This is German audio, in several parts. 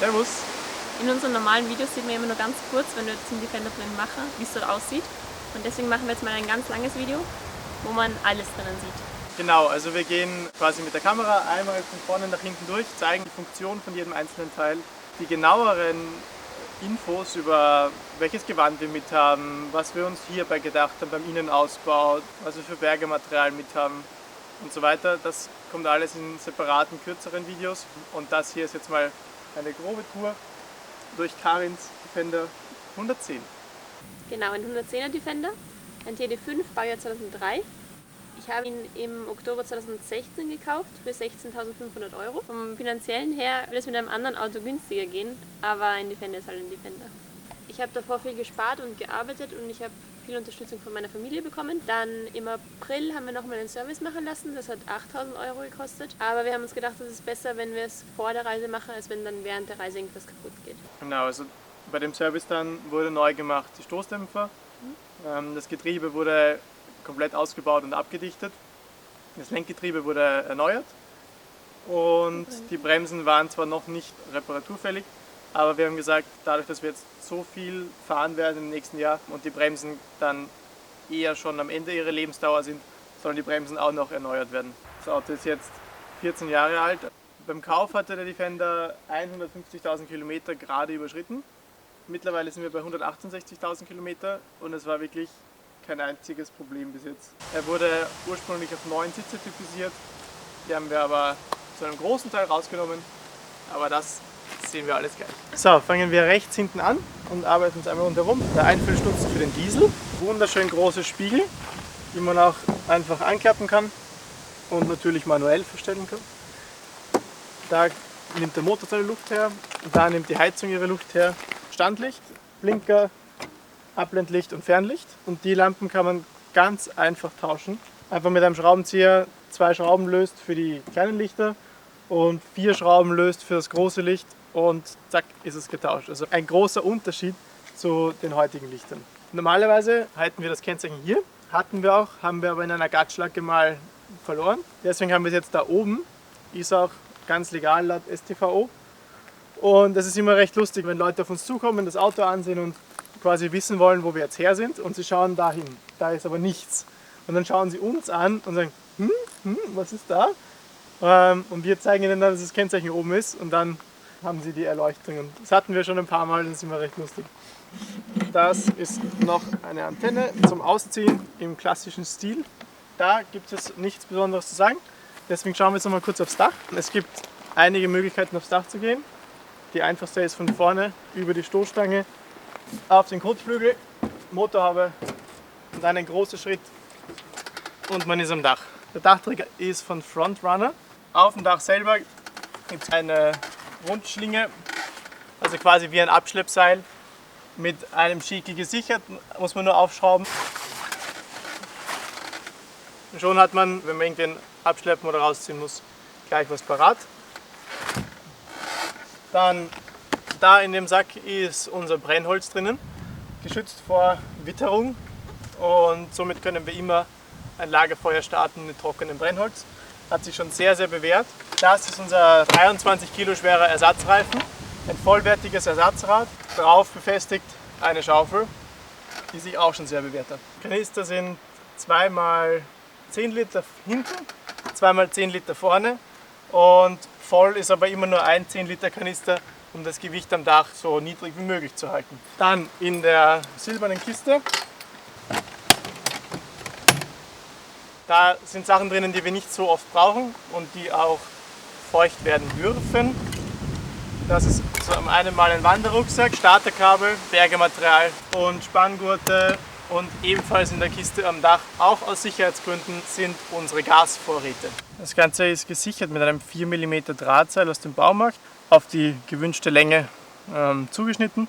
Servus. In unseren normalen Videos sieht man immer nur ganz kurz, wenn wir jetzt einen Defender drin machen, wie es dort aussieht. Und deswegen machen wir jetzt mal ein ganz langes Video, wo man alles drinnen sieht. Genau, also wir gehen quasi mit der Kamera einmal von vorne nach hinten durch, zeigen die Funktion von jedem einzelnen Teil, die genaueren Infos über welches Gewand wir mit haben, was wir uns hierbei gedacht haben beim Innenausbau, was wir für Bergematerial mit haben und so weiter. Das kommt alles in separaten, kürzeren Videos. Und das hier ist jetzt mal eine grobe Tour durch Karins Defender 110. Genau, ein 110er Defender, ein TD5, Baujahr 2003. Ich habe ihn im Oktober 2016 gekauft für 16.500 Euro. Vom finanziellen her würde es mit einem anderen Auto günstiger gehen, aber ein Defender ist halt ein Defender. Ich habe davor viel gespart und gearbeitet und ich habe viel Unterstützung von meiner Familie bekommen. Dann im April haben wir nochmal einen Service machen lassen, das hat 8.000 Euro gekostet. Aber wir haben uns gedacht, es ist besser, wenn wir es vor der Reise machen, als wenn dann während der Reise irgendwas kaputt geht. Genau, also bei dem Service dann wurde neu gemacht die Stoßdämpfer. Das Getriebe wurde komplett ausgebaut und abgedichtet. Das Lenkgetriebe wurde erneuert und die Bremsen waren zwar noch nicht reparaturfällig, aber wir haben gesagt, dadurch, dass wir jetzt so viel fahren werden im nächsten Jahr und die Bremsen dann eher schon am Ende ihrer Lebensdauer sind, sollen die Bremsen auch noch erneuert werden. Das Auto ist jetzt 14 Jahre alt. Beim Kauf hatte der Defender 150.000 Kilometer gerade überschritten. Mittlerweile sind wir bei 168.000 Kilometer und es war wirklich kein einziges Problem bis jetzt. Er wurde ursprünglich auf 9 Sitze typisiert, die haben wir aber zu einem großen Teil rausgenommen, aber das sehen wir alles gleich. So, fangen wir rechts hinten an und arbeiten uns einmal rundherum. Der Einfüllstutzen für den Diesel, wunderschön große Spiegel, die man auch einfach anklappen kann und natürlich manuell verstellen kann. Da nimmt der Motor seine Luft her, da nimmt die Heizung ihre Luft her. Standlicht, Blinker, Abblendlicht und Fernlicht. Und die Lampen kann man ganz einfach tauschen. Einfach mit einem Schraubenzieher 2 Schrauben löst für die kleinen Lichter und 4 Schrauben löst für das große Licht und zack ist es getauscht. Also ein großer Unterschied zu den heutigen Lichtern. Normalerweise halten wir das Kennzeichen hier, hatten wir auch, haben wir aber in einer Gatschlacke mal verloren. Deswegen haben wir es jetzt da oben, ist auch ganz legal laut STVO. Und das ist immer recht lustig, wenn Leute auf uns zukommen, das Auto ansehen und quasi wissen wollen, wo wir jetzt her sind und sie schauen dahin. Da ist aber nichts. Und dann schauen sie uns an und sagen, was ist da? Und wir zeigen ihnen dann, dass das Kennzeichen oben ist und dann haben sie die Erleuchtung. Und das hatten wir schon ein paar Mal, das ist immer recht lustig. Das ist noch eine Antenne zum Ausziehen im klassischen Stil. Da gibt es nichts Besonderes zu sagen. Deswegen schauen wir jetzt noch mal kurz aufs Dach. Es gibt einige Möglichkeiten aufs Dach zu gehen. Die einfachste ist von vorne über die Stoßstange auf den Kotflügel, Motorhaube und dann ein großer Schritt und man ist am Dach. Der Dachträger ist von Frontrunner. Auf dem Dach selber gibt es eine Rundschlinge, also quasi wie ein Abschleppseil mit einem Schiekel gesichert, muss man nur aufschrauben. Und schon hat man, wenn man irgendwen abschleppen oder rausziehen muss, gleich was parat. Dann da in dem Sack ist unser Brennholz drinnen, geschützt vor Witterung und somit können wir immer ein Lagerfeuer starten mit trockenem Brennholz. Hat sich schon sehr, sehr bewährt. Das ist unser 23 Kilo schwerer Ersatzreifen, ein vollwertiges Ersatzrad, drauf befestigt eine Schaufel, die sich auch schon sehr bewährt hat. Kanister sind 2x10 Liter hinten, 2x10 Liter vorne und voll ist aber immer nur ein 10 Liter Kanister, um das Gewicht am Dach so niedrig wie möglich zu halten. Dann in der silbernen Kiste, da sind Sachen drinnen, die wir nicht so oft brauchen und die auch feucht werden dürfen. Das ist so am einen Mal ein Wanderrucksack, Starterkabel, Bergematerial und Spanngurte. Und ebenfalls in der Kiste am Dach, auch aus Sicherheitsgründen, sind unsere Gasvorräte. Das Ganze ist gesichert mit einem 4 mm Drahtseil aus dem Baumarkt, auf die gewünschte Länge zugeschnitten.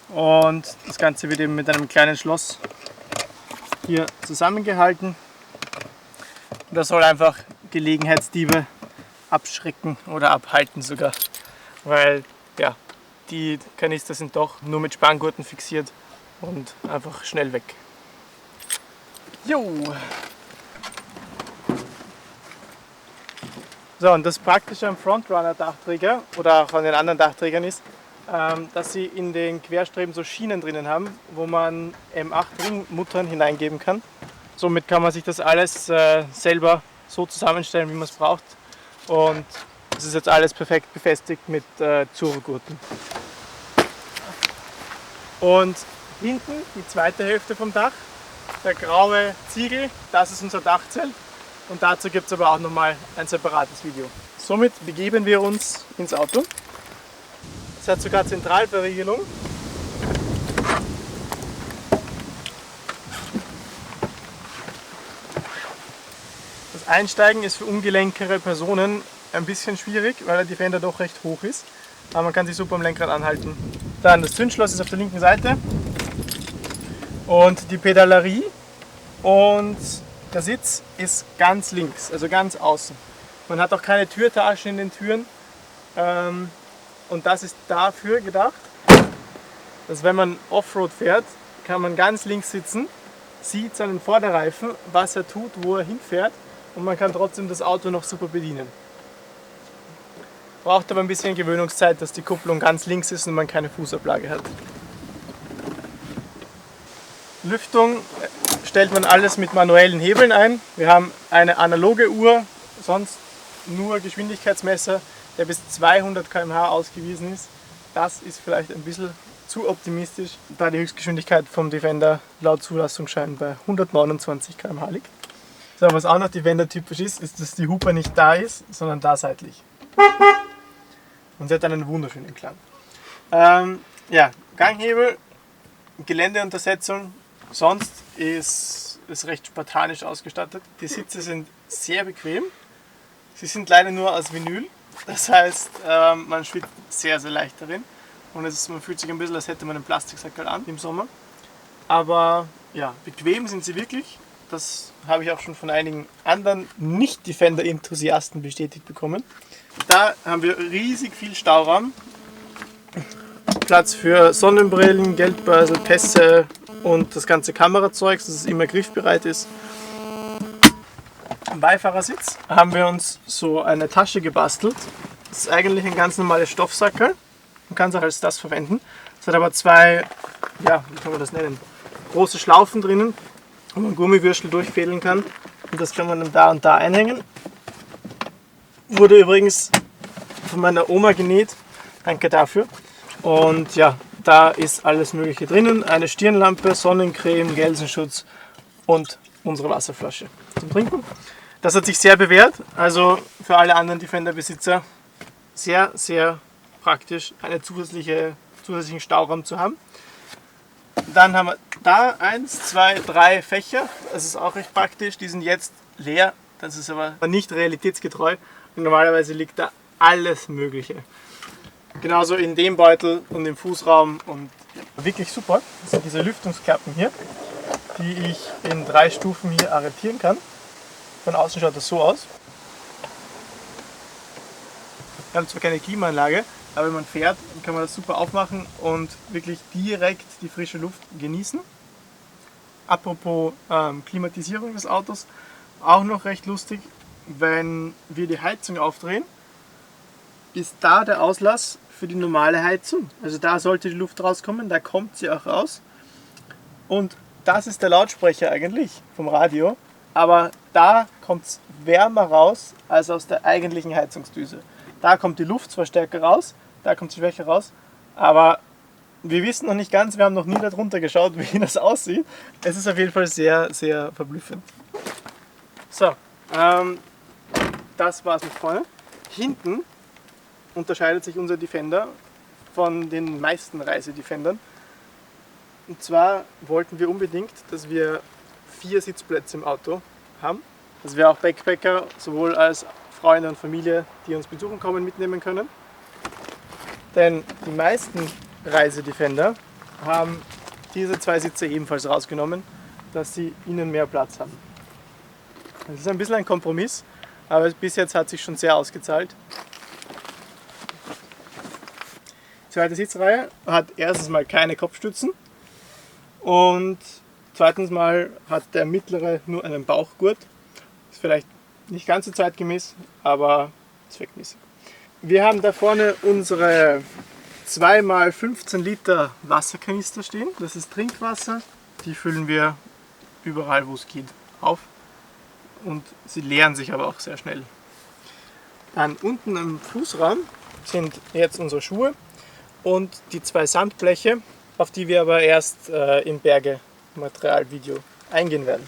Und das Ganze wird eben mit einem kleinen Schloss hier zusammengehalten. Und das soll einfach Gelegenheitsdiebe abschrecken oder abhalten sogar, weil ja, die Kanister sind doch nur mit Spanngurten fixiert und einfach schnell weg. Jo! So, und das Praktische am Frontrunner-Dachträger oder auch an den anderen Dachträgern ist, dass sie in den Querstreben so Schienen drinnen haben, wo man M8 Ringmuttern hineingeben kann. Somit kann man sich das alles selber so zusammenstellen, wie man es braucht. Und es ist jetzt alles perfekt befestigt mit Zurgurten. Und hinten die zweite Hälfte vom Dach, der graue Ziegel, das ist unser Dachzelt. Und dazu gibt es aber auch nochmal ein separates Video. Somit begeben wir uns ins Auto. Es hat sogar Zentralverriegelung. Das Einsteigen ist für ungelenkere Personen ein bisschen schwierig, weil der Defender doch recht hoch ist. Aber man kann sich super am Lenkrad anhalten. Dann das Zündschloss ist auf der linken Seite. Und die Pedalerie und der Sitz ist ganz links, also ganz außen. Man hat auch keine Türtaschen in den Türen. Und das ist dafür gedacht, dass wenn man Offroad fährt, kann man ganz links sitzen, sieht seinen Vorderreifen, was er tut, wo er hinfährt und man kann trotzdem das Auto noch super bedienen. Braucht aber ein bisschen Gewöhnungszeit, dass die Kupplung ganz links ist und man keine Fußablage hat. Lüftung stellt man alles mit manuellen Hebeln ein. Wir haben eine analoge Uhr, sonst nur Geschwindigkeitsmesser, der bis 200 km/h ausgewiesen ist. Das ist vielleicht ein bisschen zu optimistisch, da die Höchstgeschwindigkeit vom Defender laut Zulassungsschein bei 129 km/h liegt. So, was auch noch Defender-typisch ist, ist, dass die Hupe nicht da ist, sondern da seitlich. Und sie hat einen wunderschönen Klang. Ja, Ganghebel, Geländeuntersetzung, sonst ist es recht spartanisch ausgestattet. Die Sitze sind sehr bequem. Sie sind leider nur aus Vinyl. Das heißt, man schwitzt sehr, sehr leicht darin. Und man fühlt sich ein bisschen, als hätte man einen Plastiksackerl an im Sommer. Aber ja, bequem sind sie wirklich. Das habe ich auch schon von einigen anderen Nicht-Defender-Enthusiasten bestätigt bekommen. Da haben wir riesig viel Stauraum. Platz für Sonnenbrillen, Geldbörsel, Pässe und das ganze Kamerazeug, dass es immer griffbereit ist. Am Beifahrersitz haben wir uns so eine Tasche gebastelt. Das ist eigentlich ein ganz normales Stoffsackerl. Man kann es auch als das verwenden. Es hat aber zwei, ja, wie kann man das nennen, große Schlaufen drinnen, wo man Gummiwürstel durchfädeln kann. Und das kann man dann da und da einhängen. Wurde übrigens von meiner Oma genäht. Danke dafür. Und ja, da ist alles Mögliche drinnen. Eine Stirnlampe, Sonnencreme, Gelsenschutz und unsere Wasserflasche zum Trinken. Das hat sich sehr bewährt. Also für alle anderen Defender-Besitzer sehr, sehr praktisch, einen zusätzlichen Stauraum zu haben. Dann haben wir da 1, 2, 3 Fächer. Das ist auch recht praktisch. Die sind jetzt leer. Das ist aber nicht realitätsgetreu. Und normalerweise liegt da alles Mögliche. Genauso in dem Beutel und im Fußraum. Und wirklich super. Das sind diese Lüftungsklappen hier, die ich in 3 Stufen hier arretieren kann. Von außen schaut das so aus. Wir haben zwar keine Klimaanlage, aber wenn man fährt, kann man das super aufmachen und wirklich direkt die frische Luft genießen. Apropos Klimatisierung des Autos, auch noch recht lustig, wenn wir die Heizung aufdrehen, ist da der Auslass für die normale Heizung. Also da sollte die Luft rauskommen, da kommt sie auch raus. Und das ist der Lautsprecher eigentlich vom Radio, aber da kommt es wärmer raus als aus der eigentlichen Heizungsdüse. Da kommt die Luft zwar stärker raus, da kommt sie schwächer raus, aber wir wissen noch nicht ganz, wir haben noch nie darunter geschaut, wie das aussieht. Es ist auf jeden Fall sehr, sehr verblüffend. So, das war's mit vorne. Hinten unterscheidet sich unser Defender von den meisten Reisedefendern. Und zwar wollten wir unbedingt, dass wir 4 Sitzplätze im Auto haben, dass wir auch Backpacker sowohl als Freunde und Familie, die uns besuchen kommen, mitnehmen können. Denn die meisten Reisedefender haben diese 2 Sitze ebenfalls rausgenommen, dass sie innen mehr Platz haben. Das ist ein bisschen ein Kompromiss, aber bis jetzt hat sich schon sehr ausgezahlt. Die zweite Sitzreihe hat erstens mal keine Kopfstützen und zweitens mal hat der mittlere nur einen Bauchgurt. Ist vielleicht nicht ganz so zeitgemäß, aber zweckmäßig. Wir haben da vorne unsere 2x15 Liter Wasserkanister stehen. Das ist Trinkwasser. Die füllen wir überall, wo es geht, auf. Und sie leeren sich aber auch sehr schnell. Dann unten im Fußraum sind jetzt unsere Schuhe und die 2 Sandbleche, auf die wir aber erst im Bergematerialvideo eingehen werden.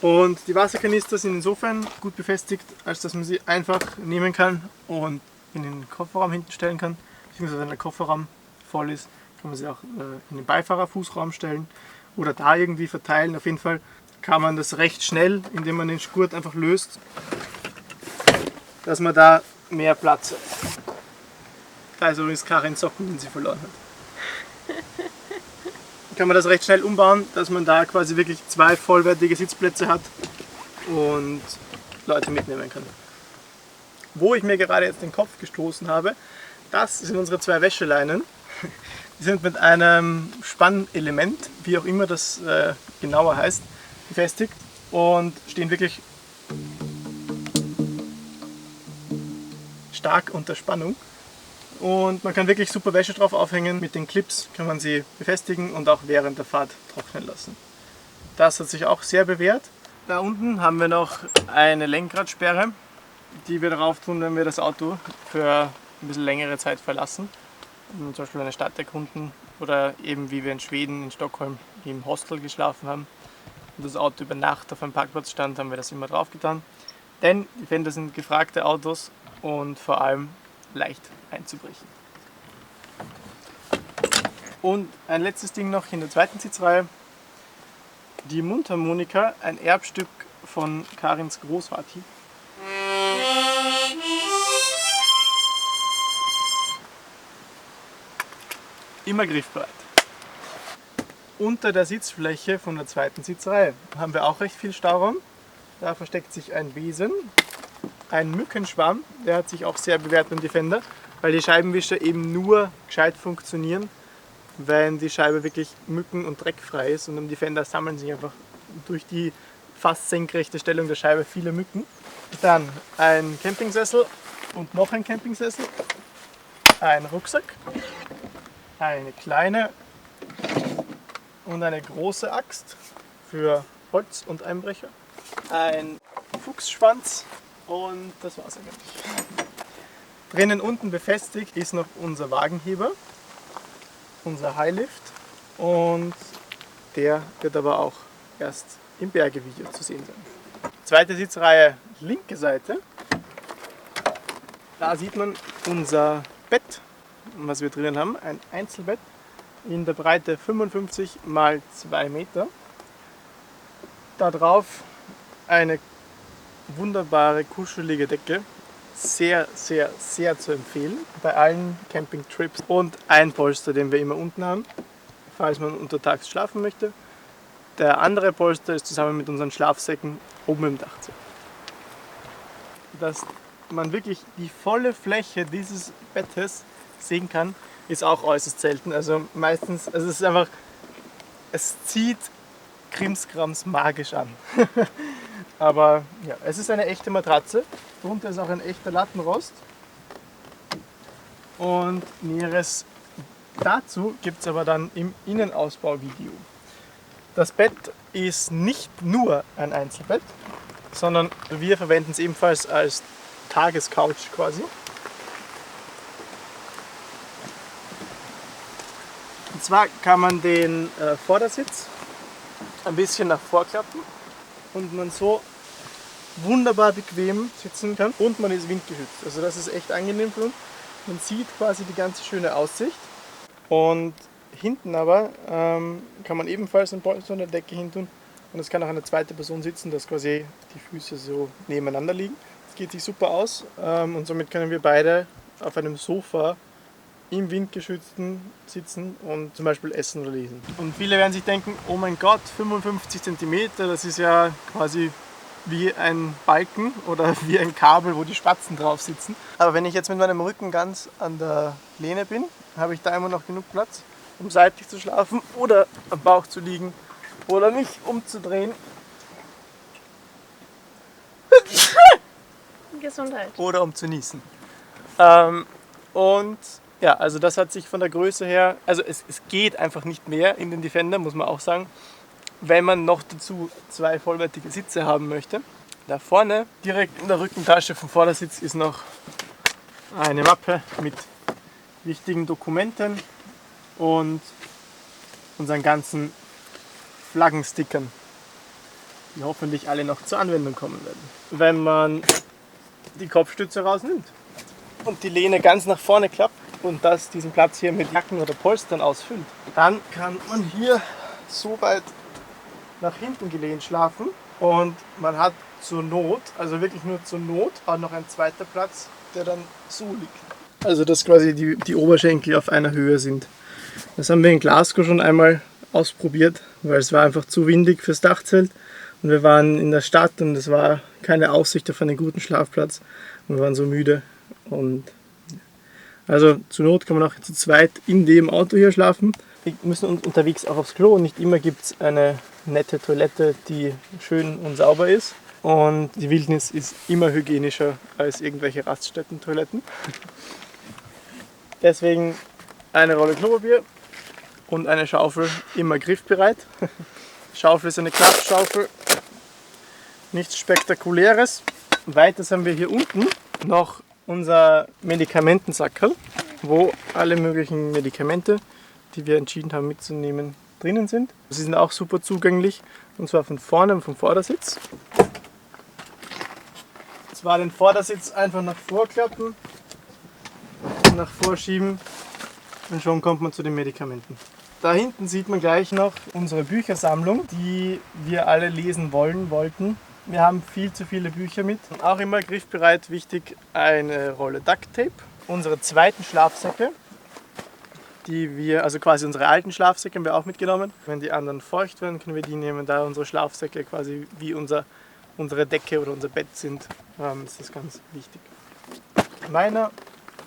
Und die Wasserkanister sind insofern gut befestigt, als dass man sie einfach nehmen kann und in den Kofferraum hinten stellen kann. Beziehungsweise wenn der Kofferraum voll ist, kann man sie auch in den Beifahrerfußraum stellen oder da irgendwie verteilen. Auf jeden Fall kann man das recht schnell, indem man den Gurt einfach löst, dass man da mehr Platz hat. Da ist übrigens Karin Socken, den sie verloren hat. Kann man das recht schnell umbauen, dass man da quasi wirklich 2 vollwertige Sitzplätze hat und Leute mitnehmen kann. Wo ich mir gerade jetzt den Kopf gestoßen habe, das sind unsere 2 Wäscheleinen. Die sind mit einem Spannelement, wie auch immer das genauer heißt, befestigt und stehen wirklich stark unter Spannung. Und man kann wirklich super Wäsche drauf aufhängen. Mit den Clips kann man sie befestigen und auch während der Fahrt trocknen lassen. Das hat sich auch sehr bewährt. Da unten haben wir noch eine Lenkradsperre, die wir darauf tun, wenn wir das Auto für ein bisschen längere Zeit verlassen. Zum Beispiel eine Stadt erkunden oder eben wie wir in Schweden, in Stockholm im Hostel geschlafen haben und das Auto über Nacht auf einem Parkplatz stand, haben wir das immer drauf getan. Denn die Fender sind gefragte Autos und vor allem leicht einzubrechen. Und ein letztes Ding noch in der zweiten Sitzreihe. Die Mundharmonika, ein Erbstück von Karins Großvati. Immer griffbereit. Unter der Sitzfläche von der zweiten Sitzreihe haben wir auch recht viel Stauraum. Da versteckt sich ein Besen, ein Mückenschwarm, der hat sich auch sehr bewährt beim Defender, weil die Scheibenwischer eben nur gescheit funktionieren, wenn die Scheibe wirklich mücken- und dreckfrei ist, und am Defender sammeln sich einfach durch die fast senkrechte Stellung der Scheibe viele Mücken. Dann ein Campingsessel und noch ein Campingsessel, ein Rucksack, eine kleine und eine große Axt für Holz und Einbrecher, ein Fuchsschwanz und das war's eigentlich. Drinnen unten befestigt ist noch unser Wagenheber, unser Highlift, und der wird aber auch erst im Bergevideo zu sehen sein. Zweite Sitzreihe, linke Seite. Da sieht man unser Bett, was wir drinnen haben, ein Einzelbett in der Breite 55 x 2 Meter. Da drauf eine wunderbare kuschelige Decke, sehr, sehr, sehr zu empfehlen bei allen Campingtrips, und ein Polster, den wir immer unten haben, falls man untertags schlafen möchte. Der andere Polster ist zusammen mit unseren Schlafsäcken oben im Dachzelt. Dass man wirklich die volle Fläche dieses Bettes sehen kann, ist auch äußerst selten. Also meistens, also es ist einfach, es zieht Krimskrams magisch an. Aber ja, es ist eine echte Matratze. Drunter ist auch ein echter Lattenrost. Und Näheres dazu gibt es aber dann im Innenausbauvideo. Das Bett ist nicht nur ein Einzelbett, sondern wir verwenden es ebenfalls als Tagescouch quasi. Und zwar kann man den Vordersitz ein bisschen nach vorklappen und man so wunderbar bequem sitzen kann, und man ist windgeschützt. Also das ist echt angenehm für uns. Man sieht quasi die ganze schöne Aussicht, und hinten aber kann man ebenfalls ein Polster an der Decke hin tun, und es kann auch eine zweite Person sitzen, dass quasi die Füße so nebeneinander liegen. Das geht sich super aus, und somit können wir beide auf einem Sofa im Windgeschützten sitzen und zum Beispiel essen oder lesen. Und viele werden sich denken, oh mein Gott, 55 cm, das ist ja quasi wie ein Balken oder wie ein Kabel, wo die Spatzen drauf sitzen. Aber wenn ich jetzt mit meinem Rücken ganz an der Lehne bin, habe ich da immer noch genug Platz, um seitlich zu schlafen oder am Bauch zu liegen oder mich umzudrehen. Gesundheit. oder um zu niesen. Und ja, also das hat sich von der Größe her, also es geht einfach nicht mehr in den Defender, muss man auch sagen, wenn man noch dazu 2 vollwertige Sitze haben möchte. Da vorne, direkt in der Rückentasche vom Vordersitz, ist noch eine Mappe mit wichtigen Dokumenten und unseren ganzen Flaggenstickern, die hoffentlich alle noch zur Anwendung kommen werden. Wenn man die Kopfstütze rausnimmt und die Lehne ganz nach vorne klappt und diesen Platz hier mit Jacken oder Polstern ausfüllt, dann kann man hier so weit nach hinten gelehnt schlafen und man hat zur Not, also wirklich nur zur Not, auch noch ein zweiter Platz, der dann so liegt. Also dass quasi die Oberschenkel auf einer Höhe sind. Das haben wir in Glasgow schon einmal ausprobiert, weil es war einfach zu windig fürs Dachzelt und wir waren in der Stadt und es war keine Aussicht auf einen guten Schlafplatz und wir waren so müde. Und also zur Not kann man auch zu zweit in dem Auto hier schlafen. Wir müssen unterwegs auch aufs Klo und nicht immer gibt es eine nette Toilette, die schön und sauber ist. Und die Wildnis ist immer hygienischer als irgendwelche Raststätten-Toiletten. Deswegen eine Rolle Klopapier und eine Schaufel immer griffbereit. Schaufel ist eine Klappschaufel, nichts Spektakuläres. Weiters haben wir hier unten noch unser Medikamentensackerl, wo alle möglichen Medikamente, die wir entschieden haben mitzunehmen, drinnen sind. Sie sind auch super zugänglich, und zwar von vorne und vom Vordersitz. Und zwar den Vordersitz einfach nach vorklappen, nach vorschieben und schon kommt man zu den Medikamenten. Da hinten sieht man gleich noch unsere Büchersammlung, die wir alle lesen wollten. Wir haben viel zu viele Bücher mit. Auch immer griffbereit, wichtig, eine Rolle Ducktape. Unsere zweiten Schlafsäcke, also quasi unsere alten Schlafsäcke haben wir auch mitgenommen. Wenn die anderen feucht werden, können wir die nehmen. Da unsere Schlafsäcke quasi wie unsere Decke oder unser Bett sind, ist das ganz wichtig. Meiner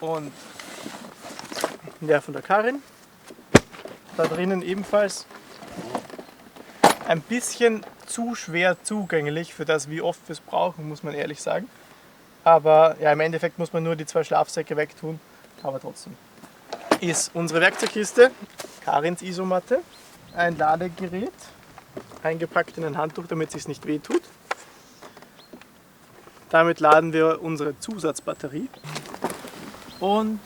und der von der Karin. Da drinnen ebenfalls ein bisschen zu schwer zugänglich für das, wie oft wir es brauchen, muss man ehrlich sagen. Aber ja, im Endeffekt muss man nur die 2 Schlafsäcke wegtun, aber trotzdem. Ist unsere Werkzeugkiste, Karins Isomatte, ein Ladegerät, eingepackt in ein Handtuch, damit es sich nicht wehtut. Damit laden wir unsere Zusatzbatterie und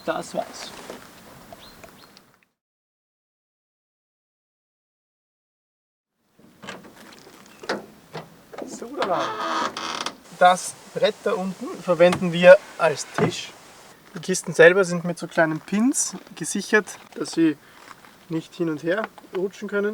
das war's. Das Brett da unten verwenden wir als Tisch. Die Kisten selber sind mit so kleinen Pins gesichert, dass sie nicht hin und her rutschen können.